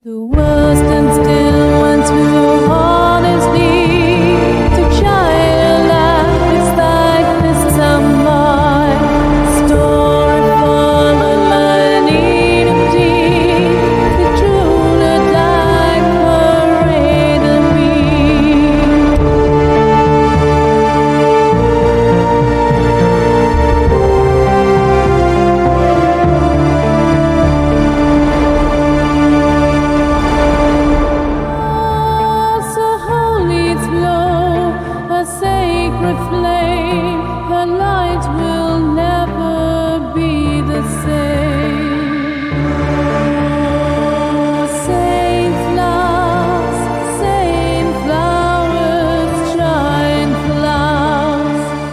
The worst and still went to honestly to child life like this summer store for the learning of deep the truly dark parade of sacred flame, her light will never be the same. Oh, same flowers, giant flowers.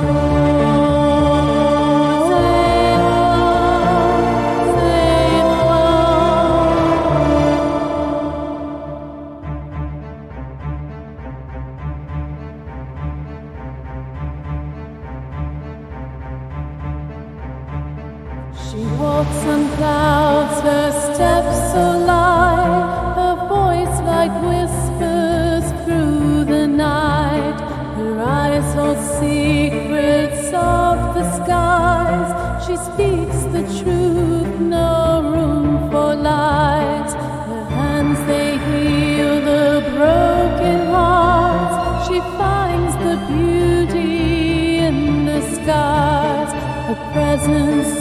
Oh, same She walks on clouds, her steps so light, her voice like whispers through the night. Her eyes hold secrets of the skies. She speaks the truth, no room for lies. Her hands, they heal the broken hearts. She finds the beauty in the skies. Her presence